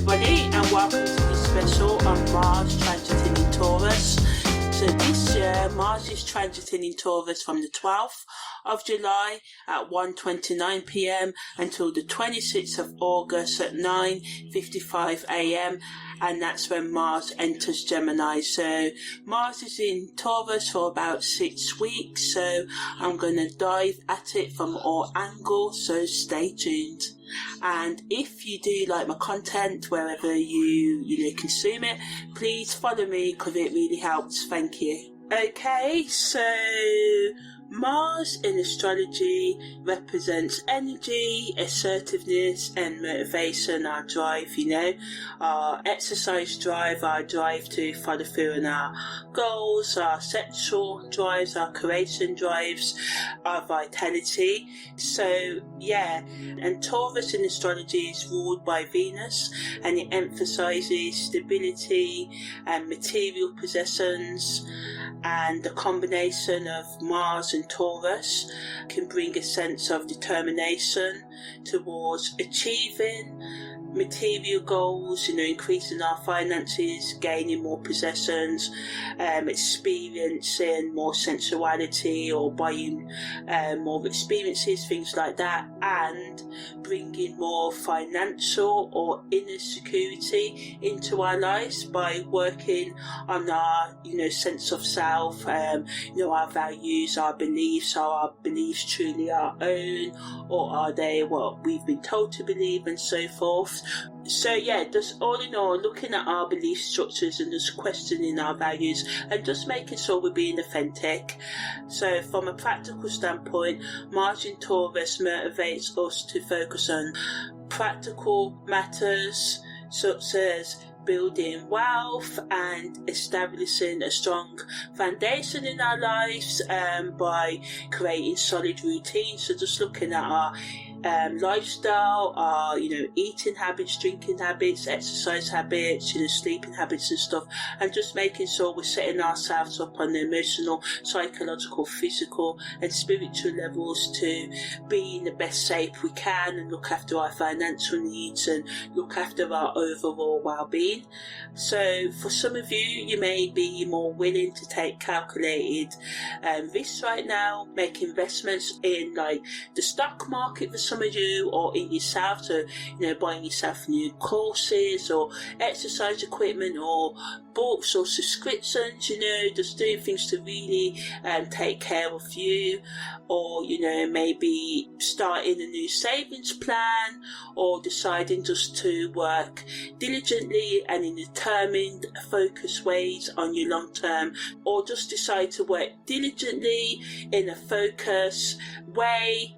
everybody, and welcome to this special on Mars transiting in Taurus. So this year, Mars is transiting in Taurus from the 12th of July at 1:29 p.m. until the 26th of August at 9:55 a.m. and that's when Mars enters Gemini. So Mars is in Taurus for about 6 weeks, so I'm going to dive at it from all angles, so stay tuned. And if you do like my content wherever you consume it, please follow me because it really helps. Thank you. Okay, so Mars in astrology represents energy, assertiveness and motivation, our drive, our exercise drive, our drive to follow through on our goals, our sexual drives, our creation drives, our vitality. So yeah, and Taurus in astrology is ruled by Venus, and it emphasizes stability and material possessions, and the combination of Mars and Taurus can bring a sense of determination towards achieving material goals, increasing our finances, gaining more possessions, experiencing more sensuality or buying more experiences, things like that, and bringing more financial or inner security into our lives by working on our sense of self, our values, our beliefs. Are our beliefs truly our own, or are they what we've been told to believe, and so forth? So yeah, just all in all, looking at our belief structures and just questioning our values and just making sure we're being authentic. So from a practical standpoint, Mars in Taurus motivates us to focus on practical matters such as building wealth and establishing a strong foundation in our lives by creating solid routines. So just looking at our lifestyle, our eating habits, drinking habits, exercise habits, sleeping habits and stuff, and just making sure we're setting ourselves up on the emotional, psychological, physical and spiritual levels to be in the best shape we can and look after our financial needs and look after our overall well-being. So for some of you, you may be more willing to take calculated risks right now, make investments in like the stock market for some of you, or in yourself, so buying yourself new courses or exercise equipment or books or subscriptions, just doing things to really take care of you, or maybe starting a new savings plan, or deciding just to work diligently and in determined focused ways on your long term, or just decide to work diligently in a focused way,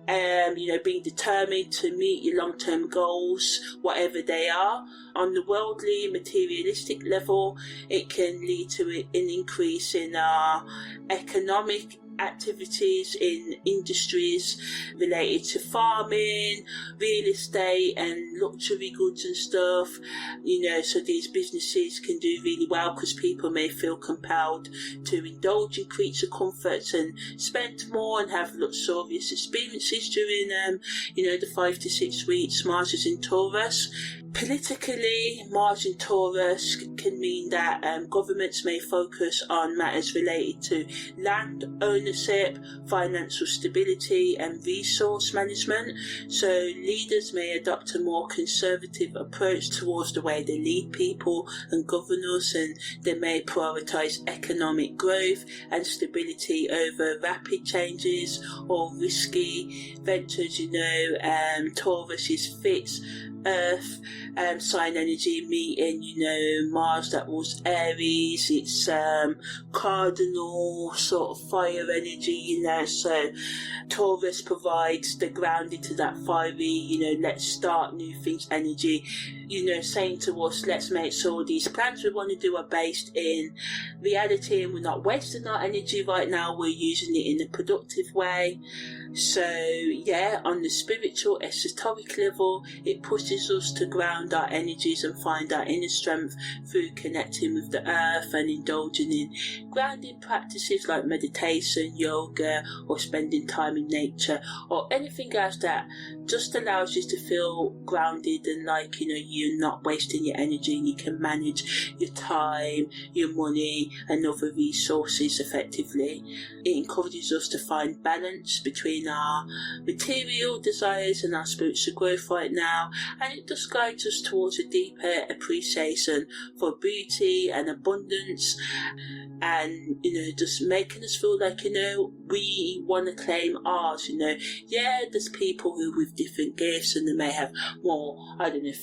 being determined to meet your long term goals, whatever they are. On the worldly, materialistic level, it can lead to an increase in our economic activities in industries related to farming, real estate and luxury goods and stuff, so these businesses can do really well because people may feel compelled to indulge in creature comforts and spend more and have luxurious experiences during the 5 to 6 weeks Mars is in Taurus. Politically, Mars in Taurus can mean that governments may focus on matters related to land ownership, financial stability and resource management. So leaders may adopt a more conservative approach towards the way they lead people and govern us, and they may prioritise economic growth and stability over rapid changes or risky ventures. Taurus is fixed Earth sign energy meeting, Mars that was Aries, it's cardinal sort of fire energy, so Taurus provides the grounding to that fiery, let's start new things energy, saying to us, let's make sure these plans we want to do are based in reality and we're not wasting our energy right now, we're using it in a productive way. So yeah, on the spiritual, esoteric level, it pushes us to ground our energies and find our inner strength through connecting with the earth and indulging in grounding practices like meditation, yoga, or spending time in nature, or anything else that just allows you to feel grounded and like, you're not wasting your energy and you can manage your time, your money, and other resources effectively. It encourages us to find balance between our material desires and our spiritual growth right now, and it just guides us towards a deeper appreciation for beauty and abundance, and just making us feel like we want to claim ours. There's people who with different gifts and they may have more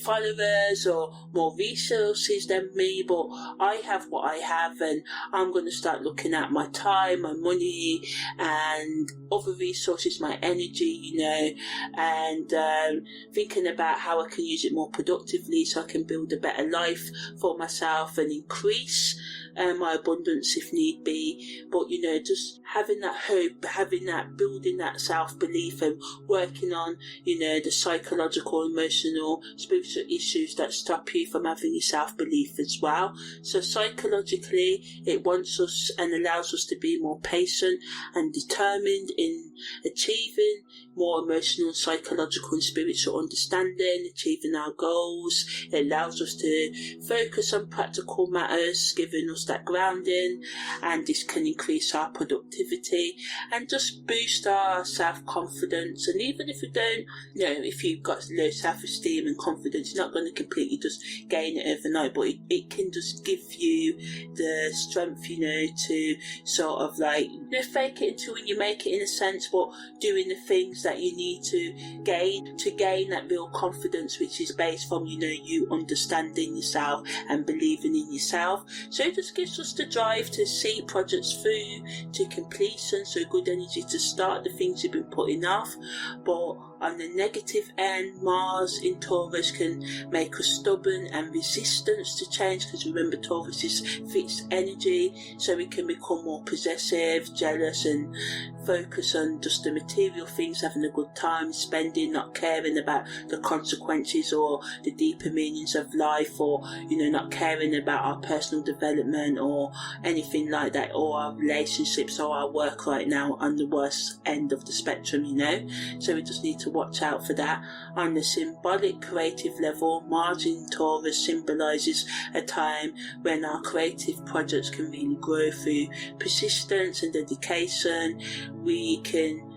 followers or more resources than me, but I have what I have, and I'm going to start looking at my time, my money, and other resources, my energy, and thinking about how I can use it more productively so I can build a better life for myself and increase my abundance if need be. But just having that hope, having that, building that self-belief, and working on the psychological, emotional, spiritual issues that stop you from having your self-belief as well. So psychologically it wants us and allows us to be more patient and determined in achieving more emotional, psychological and spiritual understanding, achieving our goals. It allows us to focus on practical matters, giving us that grounding, and this can increase our productivity and just boost our self-confidence. And even if you don't, if you've got low self-esteem and confidence, you're not going to completely just gain it overnight, but it can just give you the strength, to sort of like, fake it until you make it in a sense, but doing the things that you need to gain that real confidence, which is based from, you understanding yourself and believing in yourself. So it just gives us the drive to see projects through to completion, so good energy to start the things you've been putting off. But on the negative end, Mars in Taurus can make us stubborn and resistant to change, because remember, Taurus is fixed energy, so we can become more possessive, jealous, and focus on just the material things, having a good time, spending, not caring about the consequences or the deeper meanings of life, or not caring about our personal development or anything like that, or our relationships or our work right now on the worst end of the spectrum. So we just need to watch out for that. On the symbolic creative level, Mars in Taurus symbolises a time when our creative projects can really grow through persistence and dedication. We can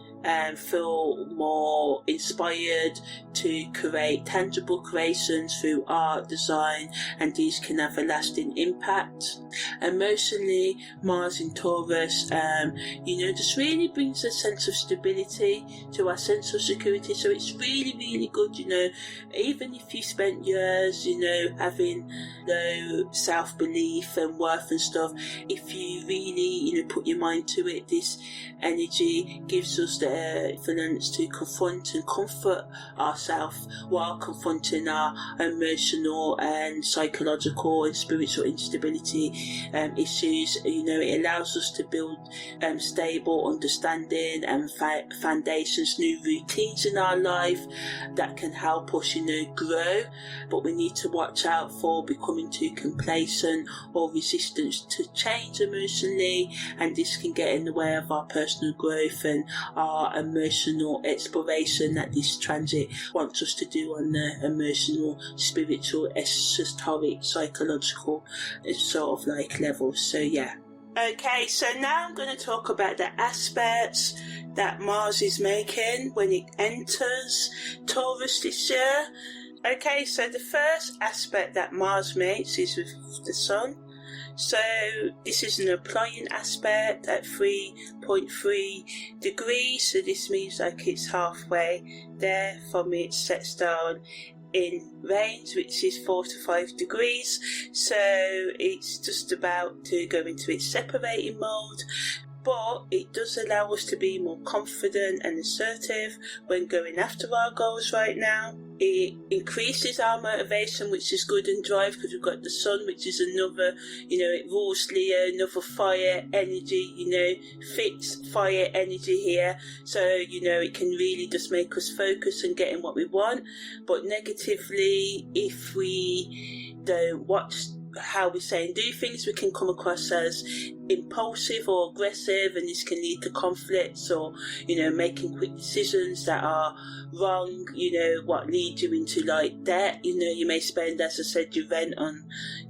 feel more inspired to create tangible creations through art, design, and these can have a lasting impact. Emotionally, Mars in Taurus, just really brings a sense of stability to our sense of security. So it's really, really good, even if you spent years, having low self-belief and worth and stuff, if you really, put your mind to it, this energy gives us the confidence to confront and comfort ourselves while confronting our emotional and psychological and spiritual instability issues. It allows us to build stable understanding and foundations, new routines in our life that can help us, grow. But we need to watch out for becoming too complacent or resistant to change emotionally, and this can get in the way of our personal growth and our emotional exploration that this transit wants us to do on the emotional, spiritual, esoteric, psychological sort of like levels. So yeah. Okay, so now I'm going to talk about the aspects that Mars is making when it enters Taurus this year. Okay, so the first aspect that Mars makes is with the Sun. So this is an applying aspect at 3.3 degrees, so this means like it's halfway there from its sextile in range, which is 4 to 5 degrees, so it's just about to go into its separating mode. But it does allow us to be more confident and assertive when going after our goals right now. It increases our motivation, which is good, and drive, because we've got the Sun, which is another, it rules Leo, another fire energy, fixed fire energy here. So, it can really just make us focus on getting what we want. But negatively, if we don't watch how we say and do things, we can come across as impulsive or aggressive, and this can lead to conflicts or, making quick decisions that are wrong, what leads you into like debt. You may spend, as I said, your rent on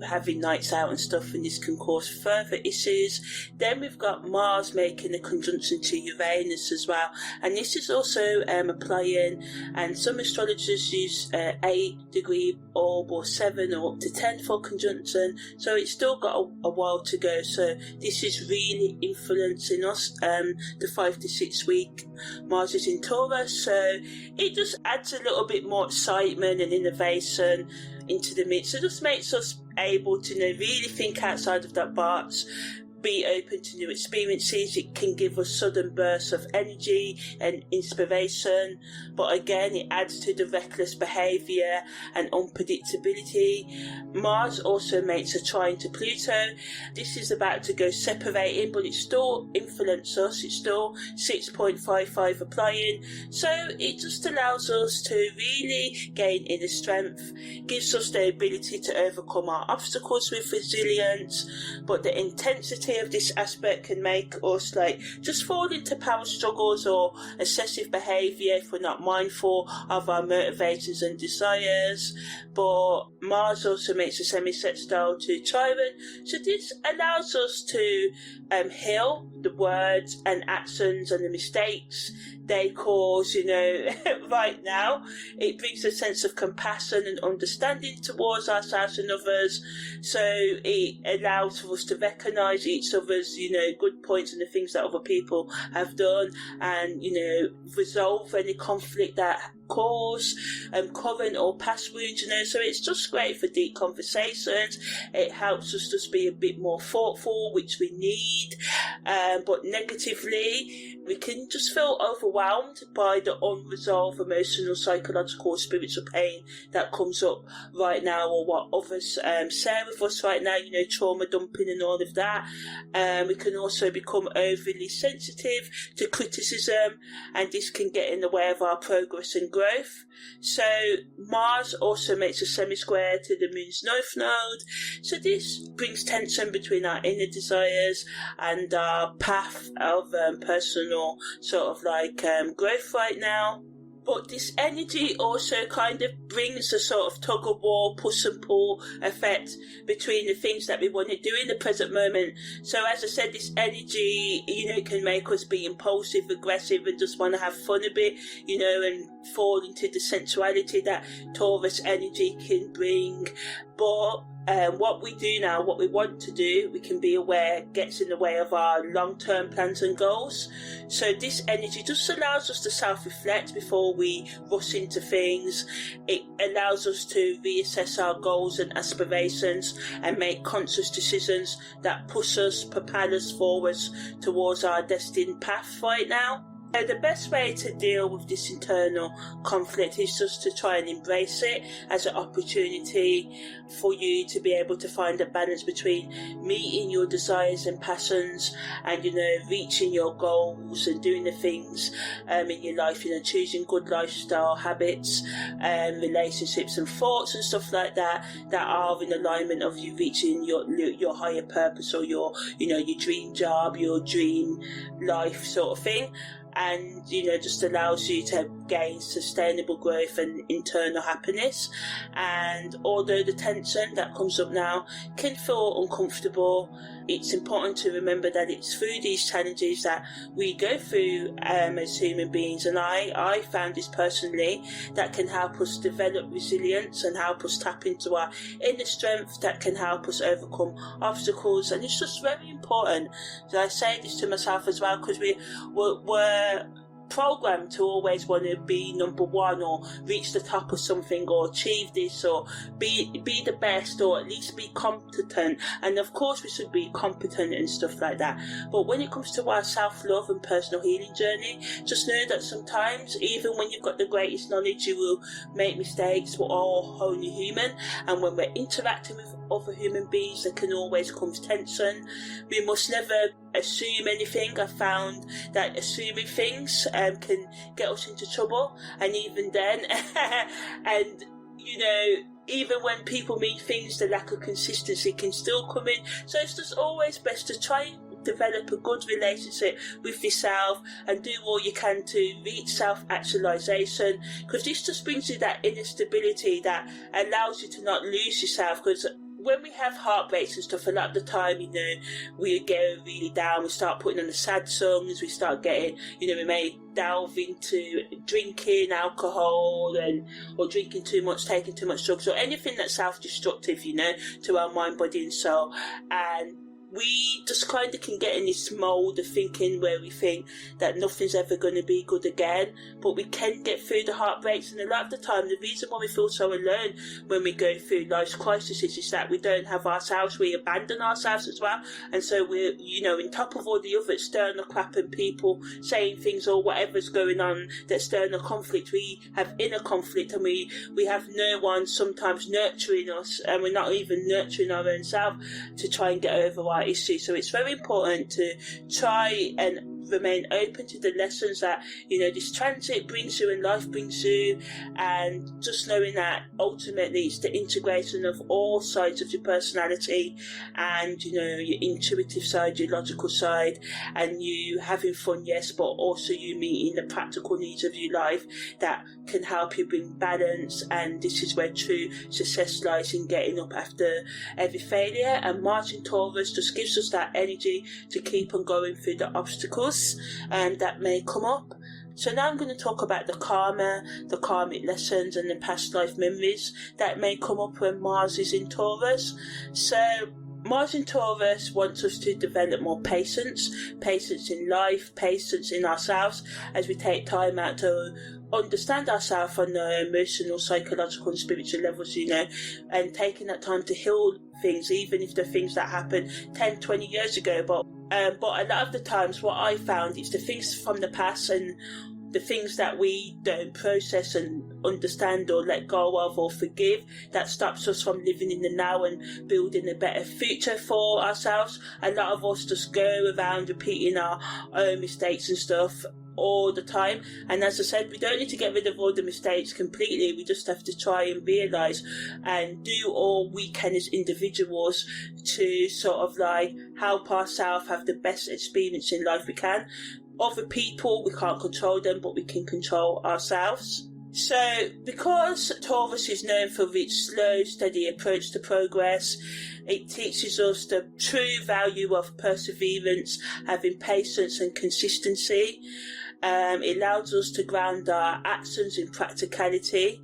having nights out and stuff, and this can cause further issues. Then we've got Mars making a conjunction to Uranus as well, and this is also applying, and some astrologers use 8-degree orb or 7 or up to 10 for conjunction, so it's still got a while to go. So this is really influencing us. The 5 to 6 week Mars is in Taurus, so it just adds a little bit more excitement and innovation into the mix. It just makes us able to really think outside of that box, be open to new experiences. It can give us sudden bursts of energy and inspiration, but again, it adds to the reckless behaviour and unpredictability. Mars also makes a trine to Pluto. This is about to go separating, but it still influences us. It's still 6.55 applying, so it just allows us to really gain inner strength, gives us the ability to overcome our obstacles with resilience, but the intensity of this aspect can make us just fall into power struggles or excessive behaviour if we're not mindful of our motivations and desires. But Mars also makes a semi-sextile to Chiron, so this allows us to heal the words and actions and the mistakes they cause, right now. It brings a sense of compassion and understanding towards ourselves and others, so it allows for us to recognise each other's, good points and the things that other people have done, and, resolve any conflict that cause current or past wounds, so it's just great for deep conversations. It helps us just be a bit more thoughtful, which we need, but negatively we can just feel overwhelmed by the unresolved emotional, psychological, spiritual pain that comes up right now, or what others share with us right now, trauma dumping and all of that. We can also become overly sensitive to criticism, and this can get in the way of our progress and growth. So Mars also makes a semi-square to the moon's north node, so this brings tension between our inner desires and our path of personal sort of growth right now. But this energy also kind of brings a sort of tug of war, push and pull effect between the things that we want to do in the present moment. So as I said, this energy, can make us be impulsive, aggressive, and just want to have fun a bit, and fall into the sensuality that Taurus energy can bring. But what we do now, what we want to do, we can be aware gets in the way of our long-term plans and goals. So this energy just allows us to self-reflect before we rush into things. It allows us to reassess our goals and aspirations and make conscious decisions that push us, propel us forwards towards our destined path right now. The best way to deal with this internal conflict is just to try and embrace it as an opportunity for you to be able to find a balance between meeting your desires and passions and, reaching your goals and doing the things in your life, choosing good lifestyle habits, relationships and thoughts and stuff like that are in alignment of you reaching your higher purpose, or your dream job, your dream life sort of thing. And just allows you to gain sustainable growth and internal happiness. And although the tension that comes up now can feel uncomfortable, it's important to remember that it's through these challenges that we go through as human beings, and I found this personally, that can help us develop resilience and help us tap into our inner strength that can help us overcome obstacles. And it's just very important. So I say this to myself as well, because we're programmed to always want to be number one, or reach the top of something, or achieve this, or be the best, or at least be competent. And of course we should be competent and stuff like that, but when it comes to our self-love and personal healing journey, just know that sometimes, even when you've got the greatest knowledge, you will make mistakes. We're all only human, and when we're interacting with other human beings, there can always come tension. We must never assume anything. I found that assuming things can get us into trouble, and even then and even when people mean things, the lack of consistency can still come in. So it's just always best to try and develop a good relationship with yourself and do all you can to reach self-actualization, because this just brings you that inner stability that allows you to not lose yourself. Because when we have heartbreaks and stuff, a lot of the time, we get really down, we start putting on the sad songs, we start getting, we may delve into drinking alcohol or drinking too much, taking too much drugs, or anything that's self-destructive, to our mind, body and soul. And we just kind of can get in this mould of thinking where we think that nothing's ever going to be good again, but we can get through the heartbreaks. And a lot of the time, the reason why we feel so alone when we go through life's crises is that we don't have ourselves, we abandon ourselves as well. And so we're, on top of all the other external crap and people saying things or whatever's going on, the external conflict, we have inner conflict, and we have no one sometimes nurturing us, and we're not even nurturing our own self to try and get over our issue. So it's very important to try and remain open to the lessons that this transit brings you and life brings you, and just knowing that ultimately it's the integration of all sides of your personality, and your intuitive side, your logical side, and you having fun, yes, but also you meeting the practical needs of your life that can help you bring balance. And this is where true success lies, in getting up after every failure. And Mars in Taurus just gives us that energy to keep on going through the obstacles that may come up. So now I'm going to talk about the karma, the karmic lessons, and the past life memories that may come up when Mars is in Taurus. So Mars in Taurus wants us to develop more patience in life, patience in ourselves, as we take time out to understand ourselves on the emotional, psychological and spiritual levels, and taking that time to heal things, even if they're things that happened 10, 20 years ago. But a lot of the times what I found is the things from the past and the things that we don't process and understand or let go of or forgive, that stops us from living in the now and building a better future for ourselves. A lot of us just go around repeating our own mistakes and stuff all the time, and as I said, we don't need to get rid of all the mistakes completely. We just have to try and realise and do all we can as individuals to sort of help ourselves have the best experience in life we can. Other people, we can't control them, but we can control ourselves. So because Taurus is known for its slow, steady approach to progress, it teaches us the true value of perseverance, having patience and consistency. It allows us to ground our actions in practicality,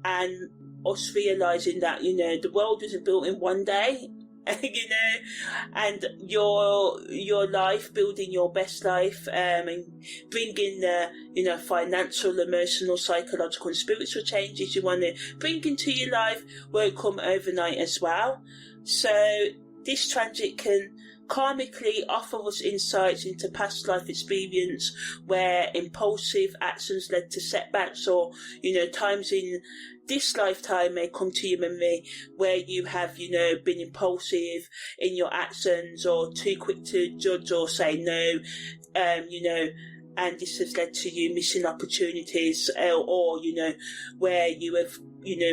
and us realising that, the world isn't built in one day, and your life, building your best life, and bringing the, financial, emotional, psychological and spiritual changes you want to bring into your life won't come overnight as well. So this transit can karmically offer us insights into past life experience where impulsive actions led to setbacks, or times in this lifetime may come to your memory where you have been impulsive in your actions or too quick to judge or say no, and this has led to you missing opportunities, or where you have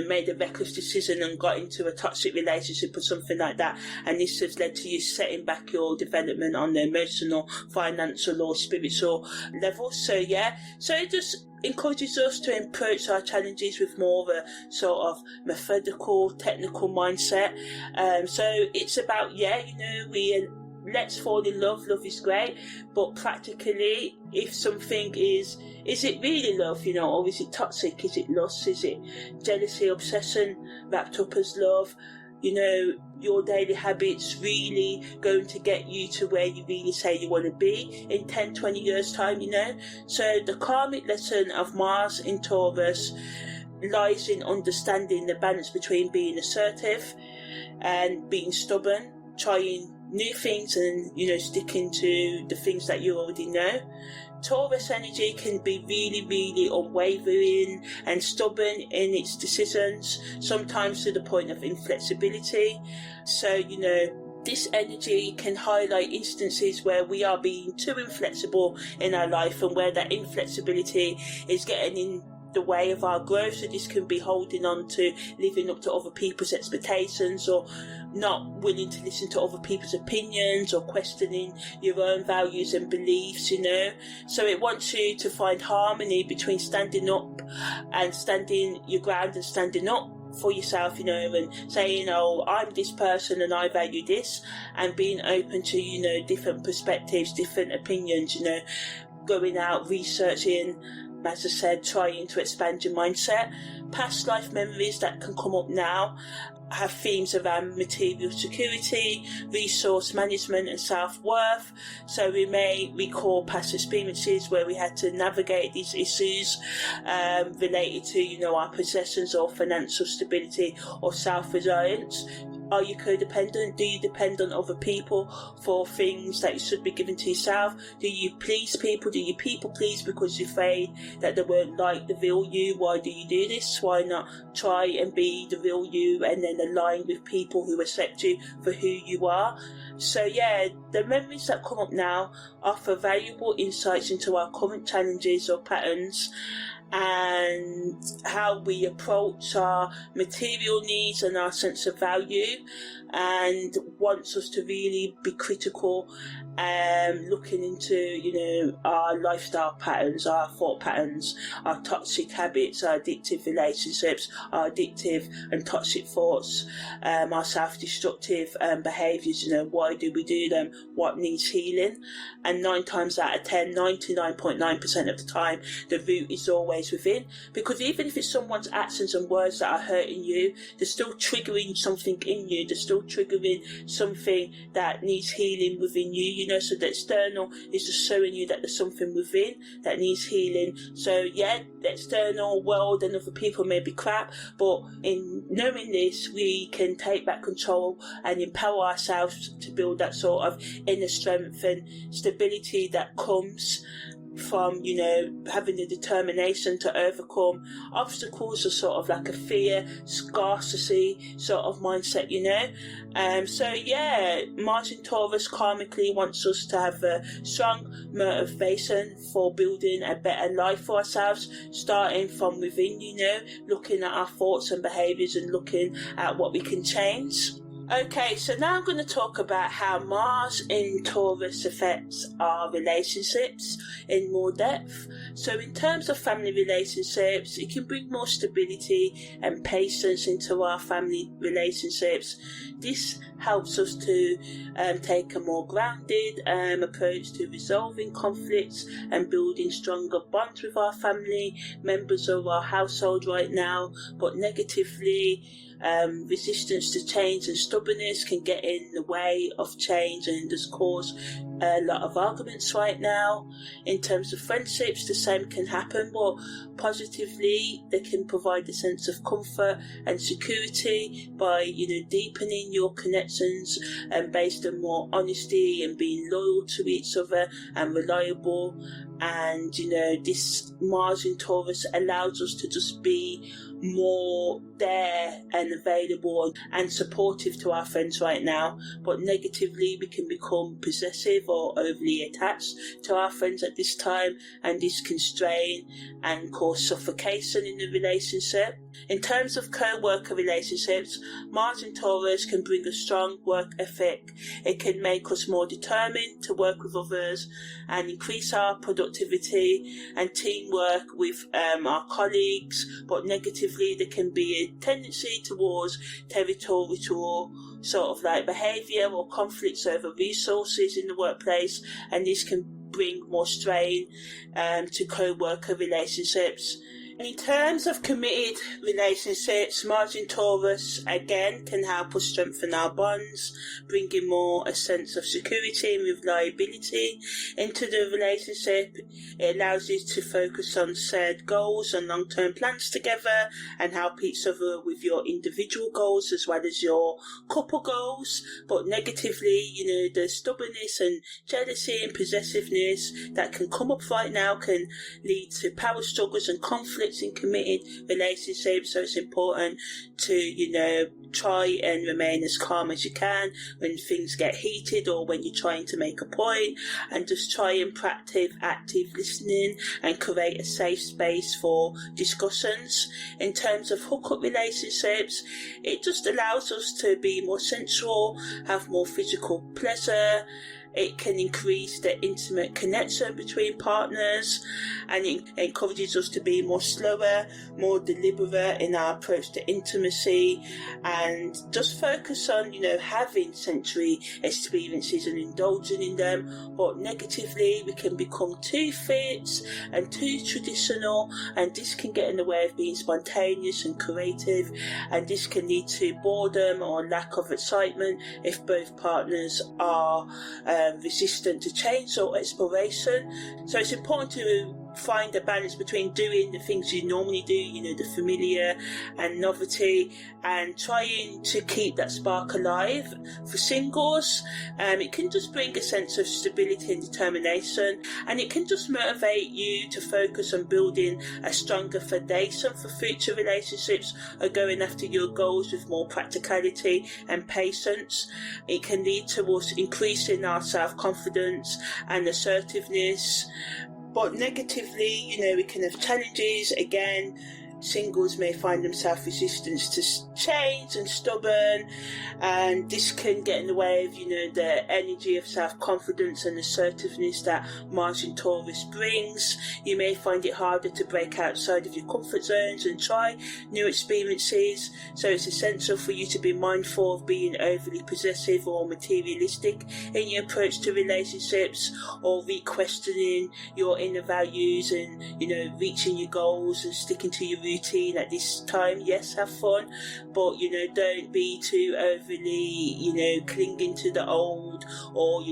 made a reckless decision and got into a toxic relationship or something like that, and this has led to you setting back your development on the emotional, financial or spiritual level. So it just encourages us to approach our challenges with more of a sort of methodical, technical mindset. So it's about let's fall in love. Love is great, but practically, if something is it really love, or is it toxic? Is it lust? Is it jealousy, obsession wrapped up as love? Your daily habits really going to get you to where you really say you want to be in 10, 20 years time, So the karmic lesson of Mars in Taurus lies in understanding the balance between being assertive and being stubborn, trying new things and sticking to the things that you already know. Taurus energy can be really, really unwavering and stubborn in its decisions, sometimes to the point of inflexibility. So this energy can highlight instances where we are being too inflexible in our life, and where that inflexibility is getting in the way of our growth. So this can be holding on to living up to other people's expectations, or not willing to listen to other people's opinions, or questioning your own values and beliefs, So it wants you to find harmony between standing up and standing your ground and standing up for yourself, and saying, oh, I'm this person and I value this, and being open to, different perspectives, different opinions, going out, researching, as I said, trying to expand your mindset. Past life memories that can come up now have themes around material security, resource management and self-worth. So we may recall past experiences where we had to navigate these issues related to, our possessions or financial stability or self-reliance. Are you codependent? Do you depend on other people for things that you should be given to yourself? Do you please people? Do you people please because you're afraid that they won't like the real you? Why do you do this? Why not try and be the real you and then align with people who accept you for who you are? So the memories that come up now offer valuable insights into our current challenges or patterns, and how we approach our material needs and our sense of value, and wants us to really be critical, looking into our lifestyle patterns, our thought patterns, our toxic habits, our addictive relationships, our addictive and toxic thoughts, our self-destructive behaviours. Why do we do them? What needs healing? And 9 times out of 10, 99.9% of the time, the root is always within, because even if it's someone's actions and words that are hurting you, they're still triggering something in you, they're still triggering something that needs healing within you, so the external is just showing you that there's something within that needs healing. So the external world and other people may be crap, but in knowing this, we can take back control and empower ourselves to build that sort of inner strength and stability that comes from having the determination to overcome obstacles, or sort of like a fear, scarcity sort of mindset. Mars in Taurus karmically wants us to have a strong motivation for building a better life for ourselves, starting from within, looking at our thoughts and behaviours and looking at what we can change. Okay, so now I'm going to talk about how Mars in Taurus affects our relationships in more depth. So in terms of family relationships, it can bring more stability and patience into our family relationships. This helps us to take a more grounded approach to resolving conflicts and building stronger bonds with our family members of our household right now. But negatively, resistance to change and stubbornness can get in the way of change and just cause a lot of arguments right now. In terms of friendships, the same can happen, but positively they can provide a sense of comfort and security by deepening your connections and based on more honesty and being loyal to each other and reliable. And this Mars in Taurus allows us to just be more there and available and supportive to our friends right now. But negatively, we can become possessive or overly attached to our friends at this time, and this can strain and cause suffocation in the relationship. In terms of co-worker relationships, Mars in Taurus can bring a strong work ethic. It can make us more determined to work with others and increase our productivity and teamwork with our colleagues, but negatively there can be a tendency towards territorial sort of like behaviour or conflicts over resources in the workplace, and this can bring more strain to co-worker relationships. In terms of committed relationships, Mars in Taurus again can help us strengthen our bonds, bringing more a sense of security and reliability into the relationship. It allows you to focus on shared goals and long-term plans together and help each other with your individual goals as well as your couple goals. But negatively, the stubbornness and jealousy and possessiveness that can come up right now can lead to power struggles and conflict efforts in committed relationships, so it's important to, try and remain as calm as you can when things get heated or when you're trying to make a point, and just try and practice active listening and create a safe space for discussions. In terms of hookup relationships, it just allows us to be more sensual, have more physical pleasure. It can increase the intimate connection between partners, and it encourages us to be more slower, more deliberate in our approach to intimacy, and just focus on, having sensory experiences and indulging in them. But negatively, we can become too fixed and too traditional, and this can get in the way of being spontaneous and creative, and this can lead to boredom or lack of excitement if both partners are resistant to change or exploration. So it's important to find a balance between doing the things you normally do, the familiar and novelty, and trying to keep that spark alive. For singles, it can just bring a sense of stability and determination, and it can just motivate you to focus on building a stronger foundation for future relationships or going after your goals with more practicality and patience. It can lead to us increasing our self-confidence and assertiveness. But negatively, we can have challenges. Again, singles may find themselves resistant to change and stubborn, and this can get in the way of, the energy of self-confidence and assertiveness that Mars in Taurus brings. You may find it harder to break outside of your comfort zones and try new experiences, so it's essential for you to be mindful of being overly possessive or materialistic in your approach to relationships, or re-questioning your inner values and, reaching your goals and sticking to your routine at this time. Yes, have fun, but don't be too overly clinging to the old, or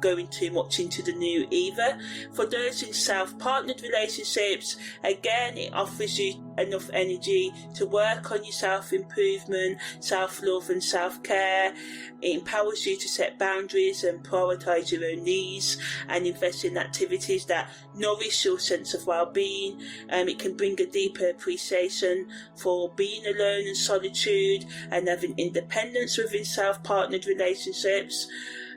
going too much into the new either. For those in self-partnered relationships, again, it offers you enough energy to work on your self-improvement, self-love and self-care. It empowers you to set boundaries and prioritise your own needs and invest in activities that nourish your sense of well-being. It can bring a deeper appreciation for being alone and solitude and having independence within self-partnered relationships.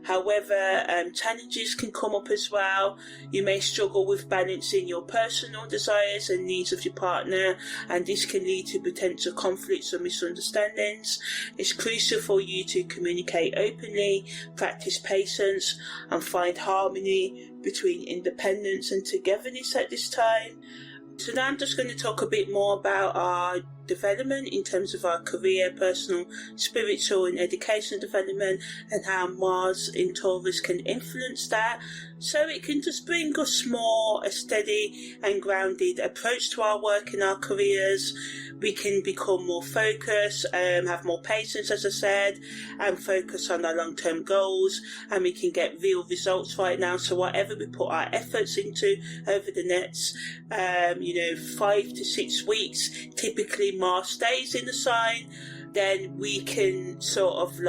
However, challenges can come up as well. You may struggle with balancing your personal desires and needs of your partner, and this can lead to potential conflicts or misunderstandings. It's crucial for you to communicate openly, practice patience, and find harmony between independence and togetherness at this time. So now I'm just going to talk a bit more about our development in terms of our career, personal, spiritual and educational development, and how Mars in Taurus can influence that. So it can just bring us more a steady and grounded approach to our work in our careers. We can become more focused, have more patience, as I said, and focus on our long-term goals, and we can get real results right now. So whatever we put our efforts into over the next 5 to 6 weeks, typically Mars stays in the sign, then we can sort of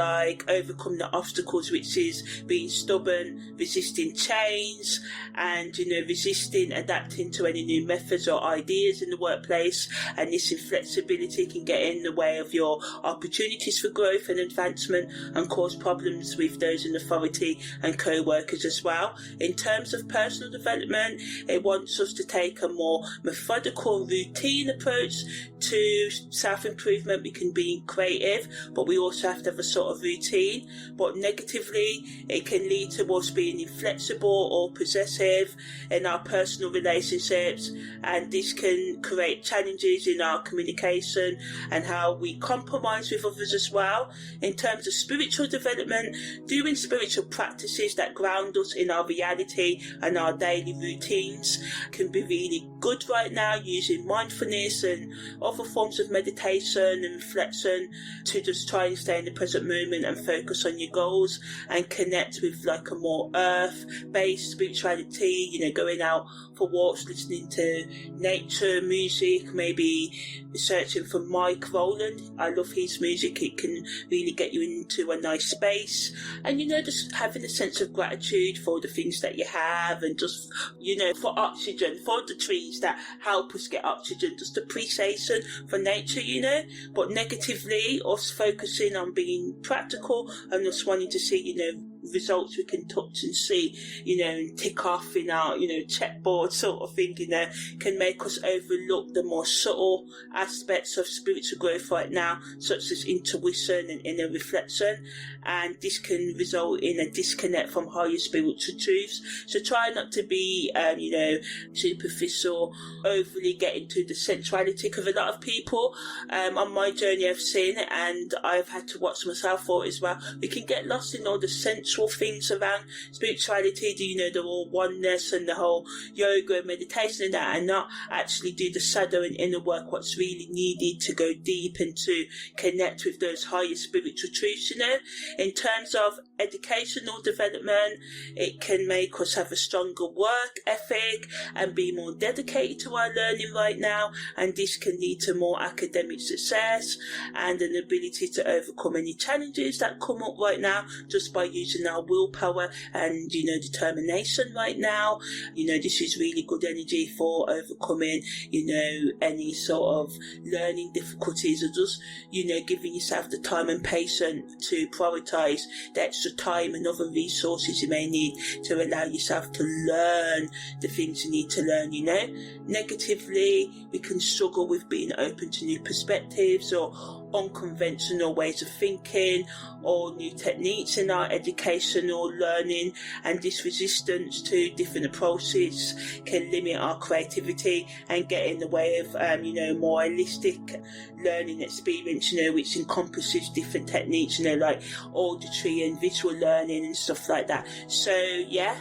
overcome the obstacles, which is being stubborn, resisting change, and resisting adapting to any new methods or ideas in the workplace. And this inflexibility can get in the way of your opportunities for growth and advancement and cause problems with those in authority and co-workers as well. In terms of personal development, it wants us to take a more methodical, routine approach to self-improvement. We can be creative, but we also have to have a sort of routine. But negatively, it can lead to us being inflexible or possessive in our personal relationships, and this can create challenges in our communication and how we compromise with others as well. In terms of spiritual development, doing spiritual practices that ground us in our reality and our daily routines can be really good right now, using mindfulness and other forms of meditation and reflection important to just try and stay in the present moment and focus on your goals and connect with like a more earth-based spirituality, you know, going out for walks, listening to nature music, maybe searching for Mike Rowland. I love his music. It can really get you into a nice space, and you know, just having a sense of gratitude for the things that you have, and just, you know, for oxygen, for the trees that help us get oxygen, just appreciation for nature, you know. But negatively, us focusing on being practical and us wanting to see, you know, results we can touch and see, you know, and tick off in our, you know, checkboard sort of thing, you know, can make us overlook the more subtle aspects of spiritual growth right now, such as intuition and inner reflection, and this can result in a disconnect from higher spiritual truths. So try not to be, you know, superficial, overly get into the sensuality, because a lot of people on my journey I've seen it, and I've had to watch myself for it as well, we can get lost in all the sensual things around spirituality, you know, the whole oneness and the whole yoga and meditation and that, and not actually do the shadow and inner work, what's really needed to go deep and to connect with those higher spiritual truths, you know. In terms of educational development, it can make us have a stronger work ethic and be more dedicated to our learning right now, and this can lead to more academic success and an ability to overcome any challenges that come up right now just by using our willpower and, you know, determination right now. You know, this is really good energy for overcoming, you know, any sort of learning difficulties, or just, you know, giving yourself the time and patience to prioritize the extra time and other resources you may need to allow yourself to learn the things you need to learn, you know. Negatively, we can struggle with being open to new perspectives or unconventional ways of thinking or new techniques in our educational learning, and this resistance to different approaches can limit our creativity and get in the way of you know, more holistic learning experience, you know, which encompasses different techniques, you know, like auditory and visual learning and stuff like that. So yeah.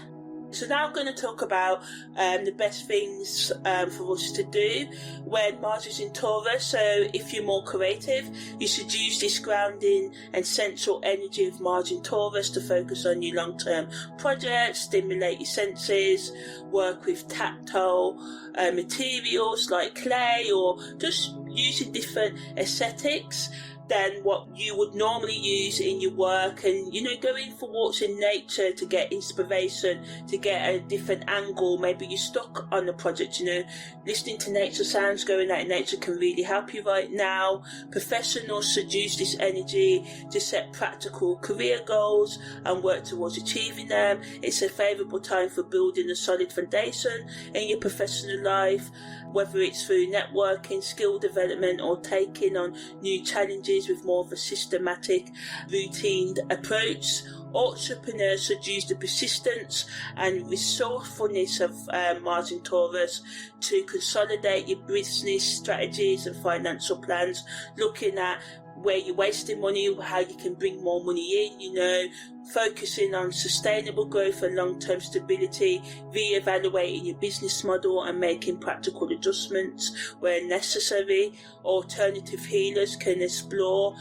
So now I'm going to talk about the best things for us to do when Mars is in Taurus. So if you're more creative, you should use this grounding and central energy of Mars in Taurus to focus on your long-term projects, stimulate your senses, work with tactile materials like clay, or just using different aesthetics than what you would normally use in your work, and, you know, going for walks in nature to get inspiration, to get a different angle. Maybe you're stuck on a project, you know, listening to nature sounds, going out in nature can really help you right now. Professionals should use this energy to set practical career goals and work towards achieving them. It's a favourable time for building a solid foundation in your professional life, whether it's through networking, skill development, or taking on new challenges with more of a systematic, routine approach. Entrepreneurs should use the persistence and resourcefulness of Mars in Taurus to consolidate your business strategies and financial plans, looking at where you're wasting money, how you can bring more money in, you know, focusing on sustainable growth and long-term stability, re-evaluating your business model and making practical adjustments where necessary. Alternative healers can explore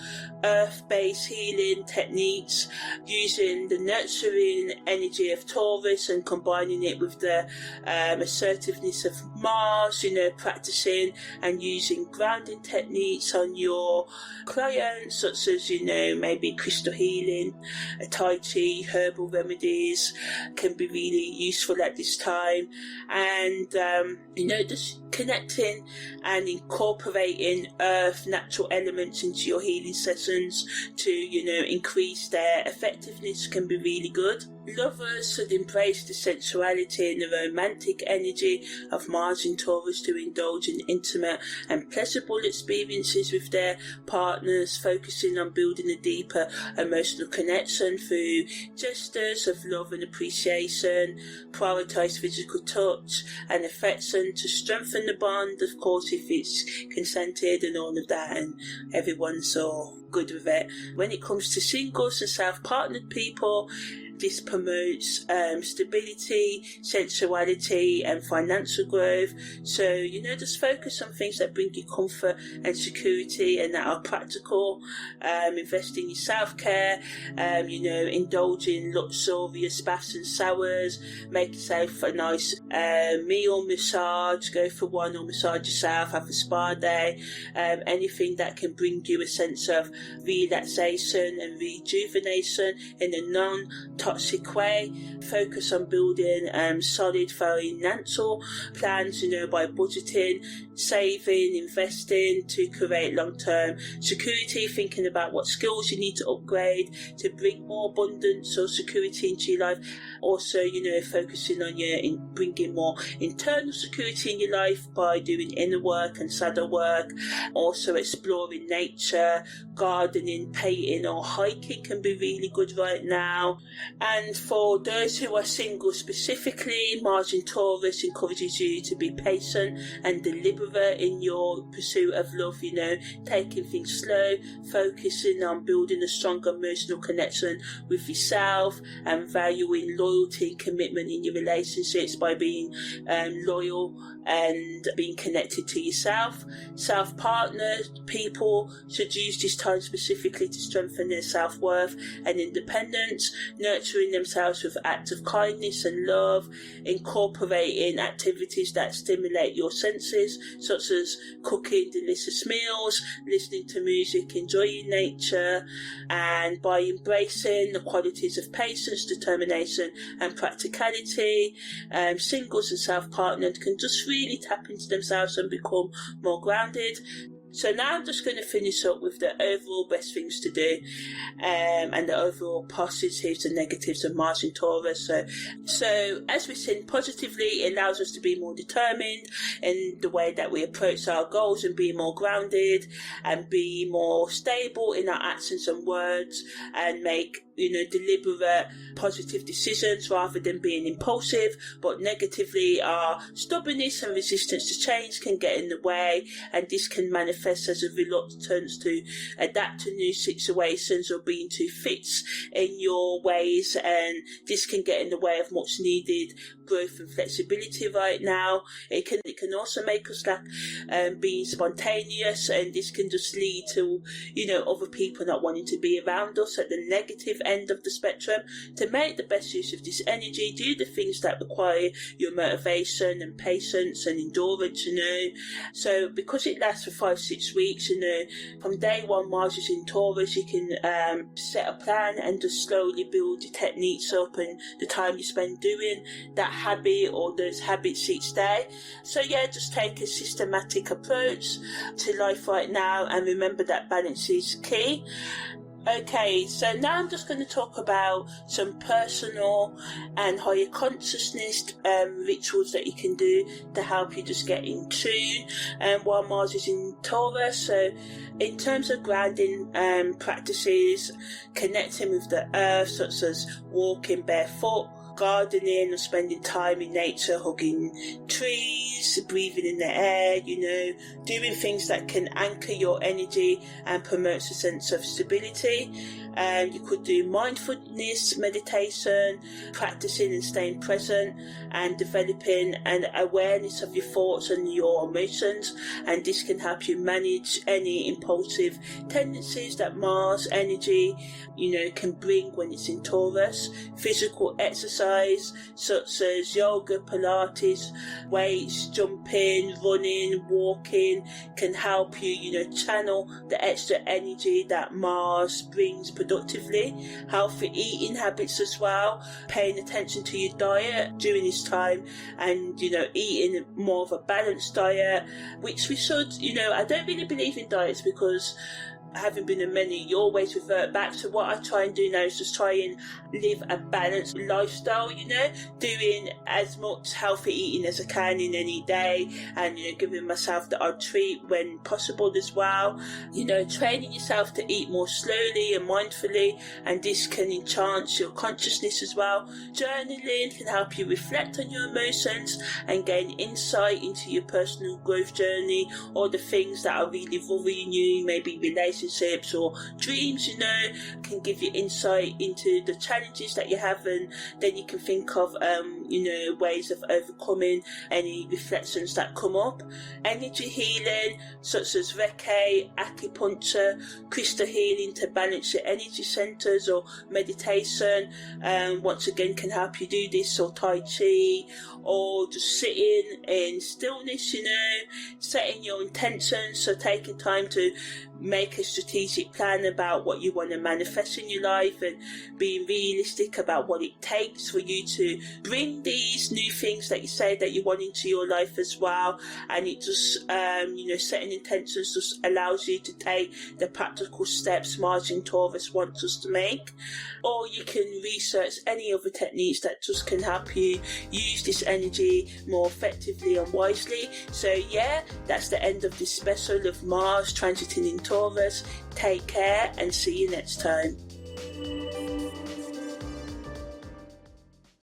earth-based healing techniques using the nurturing energy of Taurus and combining it with the assertiveness of Mars, you know, practicing and using grounding techniques on your clients, such as, you know, maybe crystal healing, Tai Chi, herbal remedies can be really useful at this time. And, you know, just connecting and incorporating earth natural elements into your healing sessions to, you know, increase their effectiveness can be really good. Lovers should embrace the sensuality and the romantic energy of Mars in Taurus to indulge in intimate and pleasurable experiences with their partners, focusing on building a deeper emotional connection through gestures of love and appreciation. Prioritize physical touch and affection to strengthen the bond, of course, if it's consented and all of that, and everyone's so good with it. When it comes to singles and self-partnered people, This promotes stability, sensuality and financial growth. So, just focus on things that bring you comfort and security and that are practical. Invest in your self-care, indulge in luxurious baths and showers, make yourself a nice meal, massage, go for one or massage yourself, have a spa day, anything that can bring you a sense of relaxation and rejuvenation in a non-toxic way. Focus on building solid financial plans, by budgeting, saving, investing to create long-term security, thinking about what skills you need to upgrade to bring more abundance or security into your life. Also, focusing on bringing more internal security in your life by doing inner work and shadow work. Also exploring nature, gardening, painting or hiking can be really good right now. And for those who are single specifically, Mars in Taurus encourages you to be patient and deliberate in your pursuit of love, taking things slow, focusing on building a stronger emotional connection with yourself and valuing loyalty and commitment in your relationships by being loyal and being connected to yourself. Self-partners, people should use this time specifically to strengthen their self-worth and independence, nurturing themselves with acts of kindness and love, incorporating activities that stimulate your senses, such as cooking delicious meals, listening to music, enjoying nature, and by embracing the qualities of patience, determination and practicality. Singles and self-partnered can just really tap into themselves and become more grounded. So now I'm just going to finish up with the overall best things to do and the overall positives and negatives of Mars in Taurus. So as we've seen, positively, it allows us to be more determined in the way that we approach our goals and be more grounded and be more stable in our actions and words and make deliberate positive decisions rather than being impulsive. But negatively, our stubbornness and resistance to change can get in the way, and this can manifest as a reluctance to adapt to new situations or being too fixed in your ways, and this can get in the way of much needed growth and flexibility right now. It can also make us lack being spontaneous, and this can just lead to other people not wanting to be around us at the negative end of the spectrum. To make the best use of this energy, do the things that require your motivation and patience and endurance. So because it lasts for 5-6 weeks, from day one Mars is in Taurus, you can set a plan and just slowly build your techniques up and the time you spend doing that habit or those habits each day. So just take a systematic approach to life right now, and remember that balance is key. Okay, so now I'm just going to talk about some personal and higher consciousness rituals that you can do to help you just get in tune while Mars is in Taurus. So in terms of grounding practices, connecting with the earth, such as walking barefoot, gardening or spending time in nature, hugging trees, breathing in the air, doing things that can anchor your energy and promotes a sense of stability. You could do mindfulness meditation, practicing and staying present and developing an awareness of your thoughts and your emotions, and this can help you manage any impulsive tendencies that Mars energy can bring when it's in Taurus. Physical exercise such as yoga, Pilates, weights, jumping, running, walking can help you channel the extra energy that Mars brings productively. Healthy eating habits as well, paying attention to your diet during this time and eating more of a balanced diet, which we should. I don't really believe in diets because having been in many, you always revert back. So what I try and do now is just try and live a balanced lifestyle, doing as much healthy eating as I can in any day, and giving myself the odd treat when possible as well. Training yourself to eat more slowly and mindfully, and this can enhance your consciousness as well. Journaling can help you reflect on your emotions and gain insight into your personal growth journey or the things that are really worrying you, maybe relationships, relationships or dreams, you know, can give you insight into the challenges that you have, and then you can think of, you know, ways of overcoming any reflections that come up. Energy healing, such as Reiki, acupuncture, crystal healing to balance your energy centers, or meditation, once again can help you do this, or Tai Chi, or just sitting in stillness, you know, setting your intentions, so taking time to make a strategic plan about what you want to manifest in your life, and being realistic about what it takes for you to bring these new things that you say that you want into your life as well. And it just, you know, setting intentions just allows you to take the practical steps Mars in Taurus wants us to make. Or you can research any other techniques that just can help you use this energy more effectively and wisely. So yeah, that's the end of this special of Mars transiting in Taurus. Take care and see you next time.